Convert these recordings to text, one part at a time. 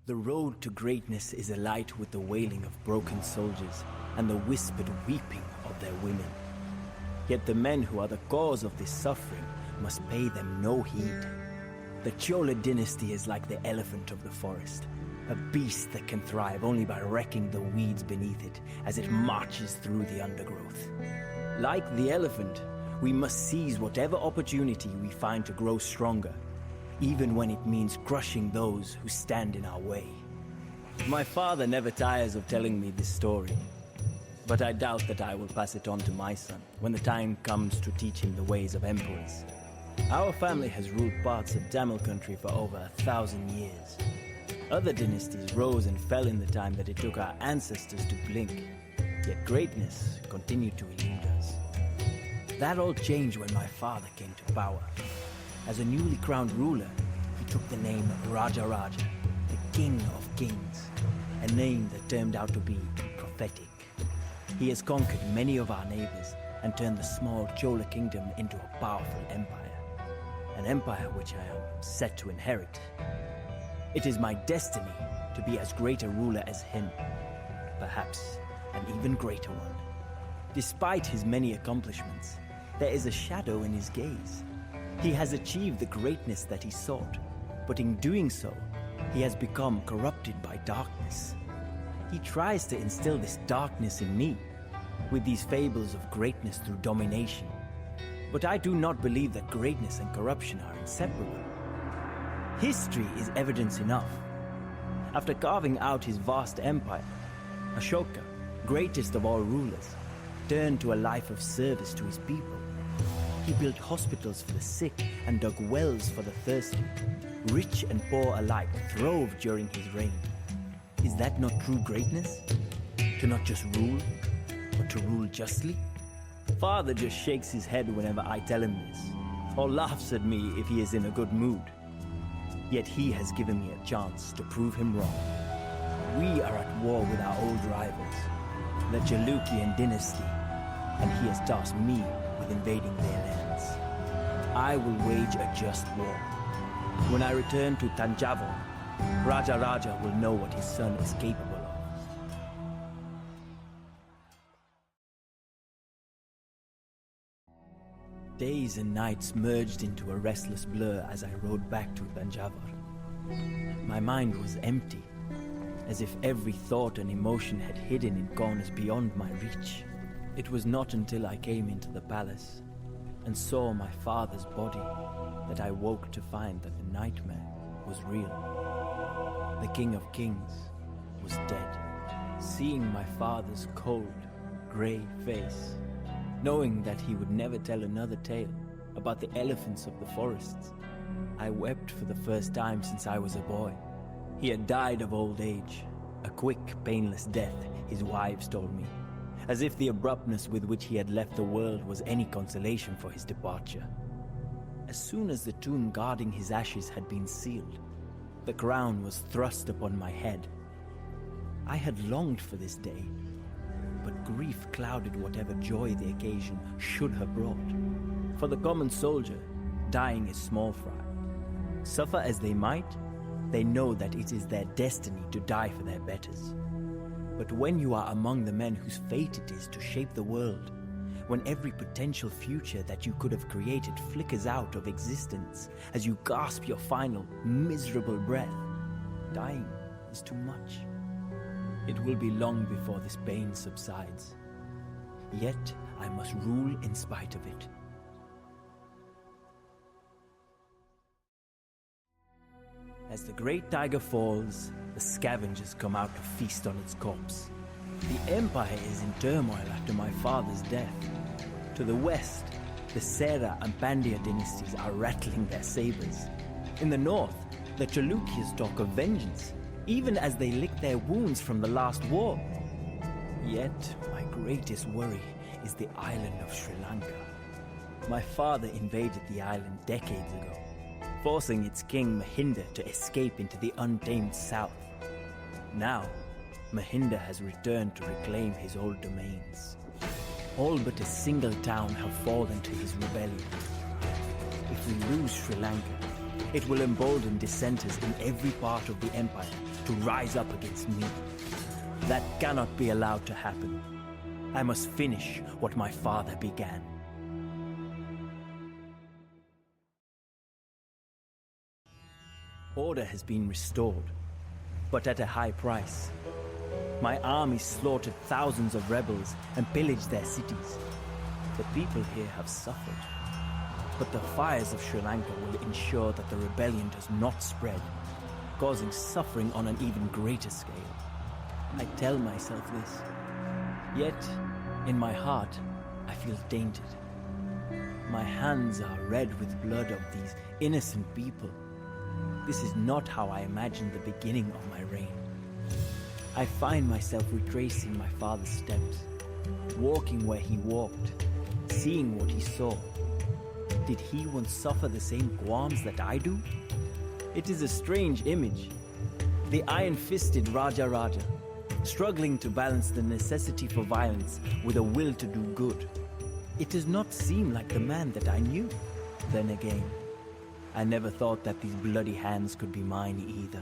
The road to greatness is alight with the wailing of broken soldiers and the whispered weeping of their women. Yet the men who are the cause of this suffering must pay them no heed. The Chola dynasty is like the elephant of the forest, a beast that can thrive only by wrecking the weeds beneath it as it marches through the undergrowth. Like the elephant, we must seize whatever opportunity we find to grow stronger, even when it means crushing those who stand in our way. My father never tires of telling me this story, but I doubt that I will pass it on to my son when the time comes to teach him the ways of emperors. Our family has ruled parts of Tamil country for over 1,000 years. Other dynasties rose and fell in the time that it took our ancestors to blink, yet greatness continued to elude us. That all changed when my father came to power. As a newly crowned ruler, he took the name Raja, the King of Kings, a name that turned out to be prophetic. He has conquered many of our neighbors and turned the small Chola kingdom into a powerful empire. An empire which I am set to inherit. It is my destiny to be as great a ruler as him, perhaps an even greater one. Despite his many accomplishments, there is a shadow in his gaze. He has achieved the greatness that he sought, but in doing so, he has become corrupted by darkness. He tries to instill this darkness in me, with these fables of greatness through domination. But I do not believe that greatness and corruption are inseparable. History is evidence enough. After carving out his vast empire, Ashoka, greatest of all rulers, turned to a life of service to his people. He built hospitals for the sick and dug wells for the thirsty. Rich and poor alike throve during his reign. Is that not true greatness? To not just rule, but to rule justly? Father just shakes his head whenever I tell him this, or laughs at me if he is in a good mood. Yet he has given me a chance to prove him wrong. We are at war with our old rivals, the Chalukyan dynasty, and he has tasked me with invading their lands. I will wage a just war. When I return to Tanjavur, Raja will know what his son is capable of. Days and nights merged into a restless blur as I rode back to Tanjavur. My mind was empty, as if every thought and emotion had hidden in corners beyond my reach. It was not until I came into the palace and saw my father's body that I woke to find that the nightmare was real. The King of Kings was dead. Seeing my father's cold, grey face, knowing that he would never tell another tale about the elephants of the forests, I wept for the first time since I was a boy. He had died of old age, a quick, painless death, his wives told me, as if the abruptness with which he had left the world was any consolation for his departure. As soon as the tomb guarding his ashes had been sealed, the crown was thrust upon my head. I had longed for this day, but grief clouded whatever joy the occasion should have brought. For the common soldier, dying is small fry. Suffer as they might, they know that it is their destiny to die for their betters. But when you are among the men whose fate it is to shape the world, when every potential future that you could have created flickers out of existence as you gasp your final, miserable breath, dying is too much. It will be long before this pain subsides. Yet I must rule in spite of it. As the great tiger falls, the scavengers come out to feast on its corpse. The empire is in turmoil after my father's death. To the west, the Sera and Pandya dynasties are rattling their sabers. In the north, the Chalukyas talk of vengeance, even as they lick their wounds from the last war. Yet, my greatest worry is the island of Sri Lanka. My father invaded the island decades ago, forcing its king Mahinda to escape into the untamed south. Now, Mahinda has returned to reclaim his old domains. All but a single town have fallen to his rebellion. If we lose Sri Lanka, It will embolden dissenters in every part of the empire to rise up against me. That cannot be allowed to happen. I must finish what my father began. Order has been restored, but at a high price. My army slaughtered thousands of rebels and pillaged their cities. The people here have suffered, but the fires of Sri Lanka will ensure that the rebellion does not spread, causing suffering on an even greater scale. I tell myself this, yet in my heart I feel tainted. My hands are red with blood of these innocent people. This is not how I imagined the beginning of my reign. I find myself retracing my father's steps, walking where he walked, seeing what he saw. Did he once suffer the same qualms that I do? It is a strange image. The iron-fisted Raja, struggling to balance the necessity for violence with a will to do good. It does not seem like the man that I knew. Then again, I never thought that these bloody hands could be mine either.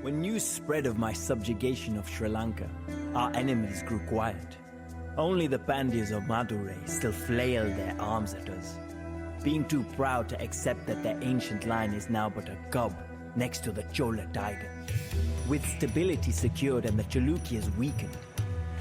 When news spread of my subjugation of Sri Lanka, our enemies grew quiet. Only the Pandyas of Madurai still flailed their arms at us, being too proud to accept that their ancient line is now but a cub next to the Chola tiger. With stability secured and the Chalukyas weakened,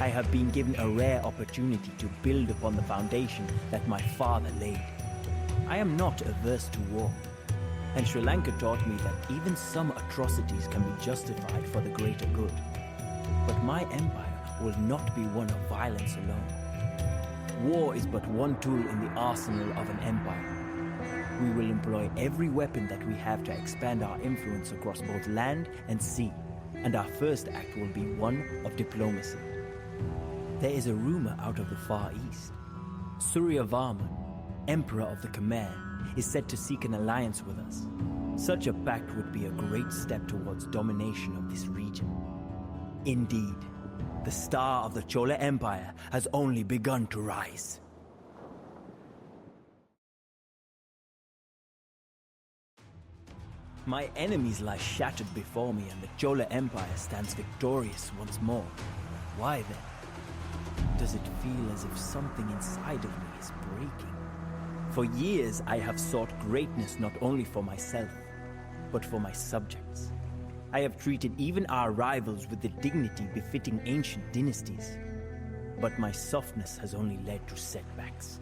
I have been given a rare opportunity to build upon the foundation that my father laid. I am not averse to war, and Sri Lanka taught me that even some atrocities can be justified for the greater good. But my empire will not be one of violence alone. War is but one tool in the arsenal of an empire. We will employ every weapon that we have to expand our influence across both land and sea, and our first act will be one of diplomacy. There is a rumor out of the Far East. Suryavarman, Emperor of the Khmer, is said to seek an alliance with us. Such a pact would be a great step towards domination of this region. Indeed, the star of the Chola Empire has only begun to rise. My enemies lie shattered before me, and the Chola Empire stands victorious once more. Why then? Does it feel as if something inside of me is breaking? For years I have sought greatness not only for myself, but for my subjects. I have treated even our rivals with the dignity befitting ancient dynasties. But my softness has only led to setbacks.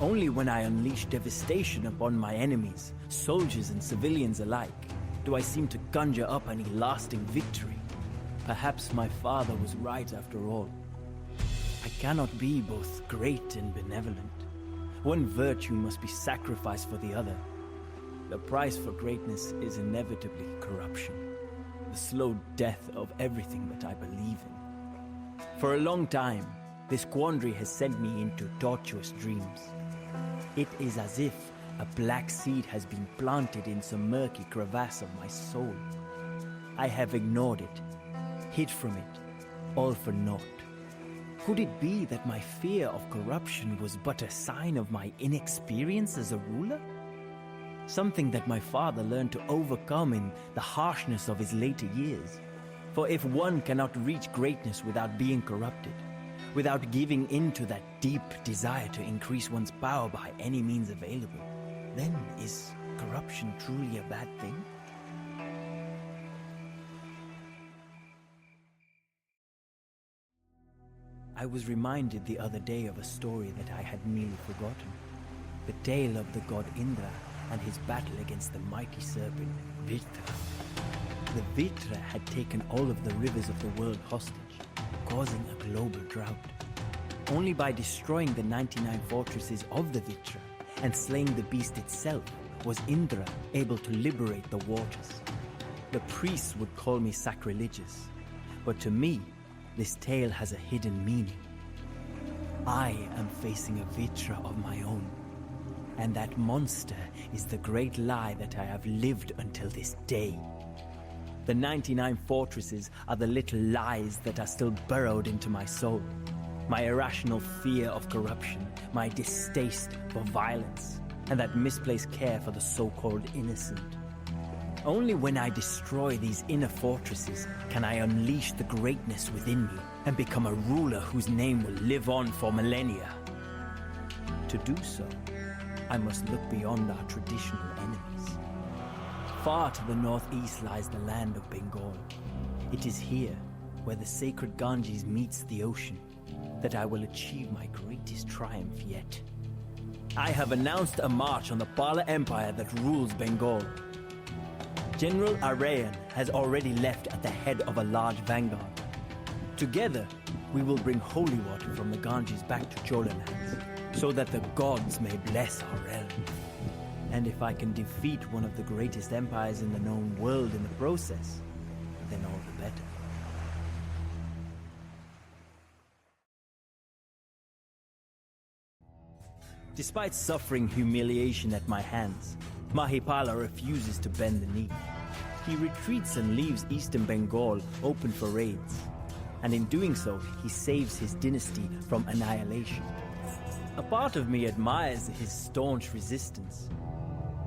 Only when I unleash devastation upon my enemies, soldiers and civilians alike, do I seem to conjure up any lasting victory. Perhaps my father was right after all. I cannot be both great and benevolent. One virtue must be sacrificed for the other. The price for greatness is inevitably corruption, the slow death of everything that I believe in. For a long time, this quandary has sent me into tortuous dreams. It is as if a black seed has been planted in some murky crevasse of my soul. I have ignored it, hid from it, all for naught. Could it be that my fear of corruption was but a sign of my inexperience as a ruler? Something that my father learned to overcome in the harshness of his later years. For if one cannot reach greatness without being corrupted, without giving in to that deep desire to increase one's power by any means available, then is corruption truly a bad thing? I was reminded the other day of a story that I had nearly forgotten. The tale of the god Indra and his battle against the mighty serpent, Vritra. The Vritra had taken all of the rivers of the world hostage, causing a global drought. Only by destroying the 99 fortresses of the Vritra and slaying the beast itself was Indra able to liberate the waters. The priests would call me sacrilegious, but to me, this tale has a hidden meaning. I am facing a Vritra of my own, and that monster is the great lie that I have lived until this day. The 99 fortresses are the little lies that are still burrowed into my soul. My irrational fear of corruption, my distaste for violence, and that misplaced care for the so-called innocent. Only when I destroy these inner fortresses can I unleash the greatness within me and become a ruler whose name will live on for millennia. To do so, I must look beyond our traditional enemies. Far to the northeast lies the land of Bengal. It is here, where the sacred Ganges meets the ocean, that I will achieve my greatest triumph yet. I have announced a march on the Pala Empire that rules Bengal. General Arayan has already left at the head of a large vanguard. Together, we will bring holy water from the Ganges back to Chola lands, so that the gods may bless our realm. And if I can defeat one of the greatest empires in the known world in the process, then all the better. Despite suffering humiliation at my hands, Mahipala refuses to bend the knee. He retreats and leaves eastern Bengal open for raids. And in doing so, he saves his dynasty from annihilation. A part of me admires his staunch resistance,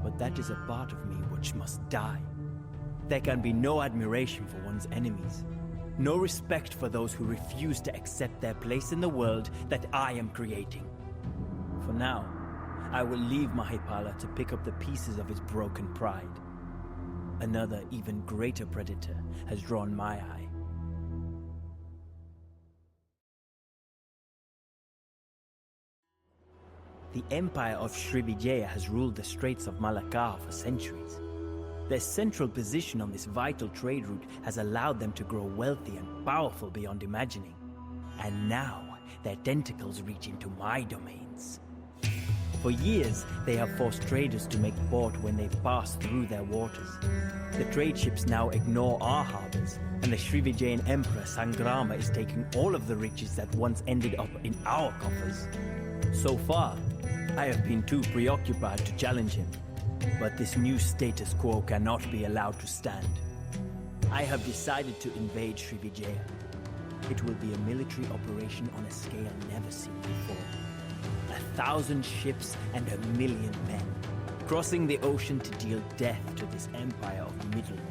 but that is a part of me which must die. There can be no admiration for one's enemies, no respect for those who refuse to accept their place in the world that I am creating. For now, I will leave Mahipala to pick up the pieces of his broken pride. Another, even greater predator has drawn my eye. The empire of Srivijaya has ruled the Straits of Malacca for centuries. Their central position on this vital trade route has allowed them to grow wealthy and powerful beyond imagining. And now, their tentacles reach into my domains. For years, they have forced traders to make port when they pass through their waters. The trade ships now ignore our harbors, and the Srivijayan Emperor Sangrama is taking all of the riches that once ended up in our coffers. So far, I have been too preoccupied to challenge him, but this new status quo cannot be allowed to stand. I have decided to invade Srivijaya. It will be a military operation on a scale never seen before. 1,000 ships and 1,000,000 men, crossing the ocean to deal death to this empire of middlemen.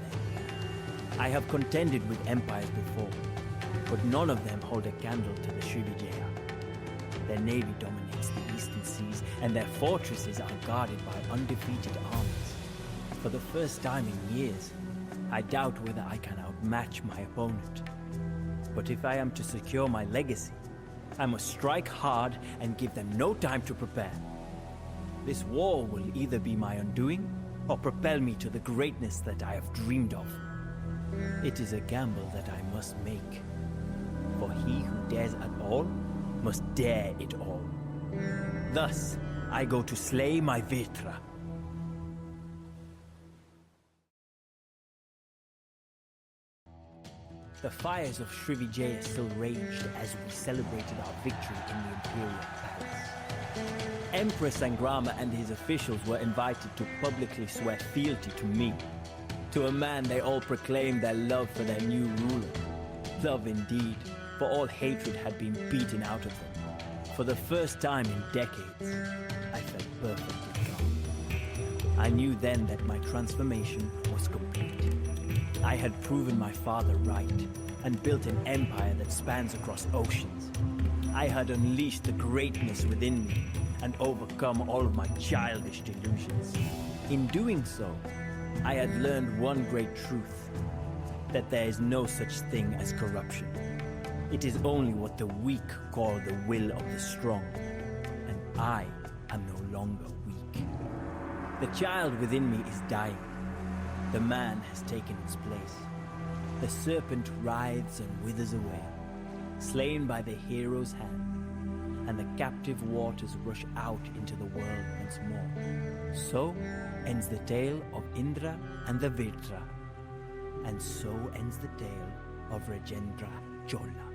I have contended with empires before, but none of them hold a candle to the Srivijaya. Their navy dominates the eastern seas, and their fortresses are guarded by undefeated armies. For the first time in years, I doubt whether I can outmatch my opponent. But if I am to secure my legacy, I must strike hard and give them no time to prepare. This war will either be my undoing or propel me to the greatness that I have dreamed of. It is a gamble that I must make. For he who dares at all must dare it all. Thus, I go to slay my Vritra. The fires of Srivijaya still raged as we celebrated our victory in the Imperial Palace. Empress Sangrama and his officials were invited to publicly swear fealty to me. To a man, they all proclaimed their love for their new ruler. Love indeed, for all hatred had been beaten out of them. For the first time in decades, I felt perfectly calm. I knew then that my transformation was complete. I had proven my father right, and built an empire that spans across oceans. I had unleashed the greatness within me, and overcome all of my childish delusions. In doing so, I had learned one great truth, that there is no such thing as corruption. It is only what the weak call the will of the strong, and I am no longer weak. The child within me is dying. The man has taken its place. The serpent writhes and withers away, slain by the hero's hand, and the captive waters rush out into the world once more. So ends the tale of Indra and the Vritra, and so ends the tale of Rajendra Chola.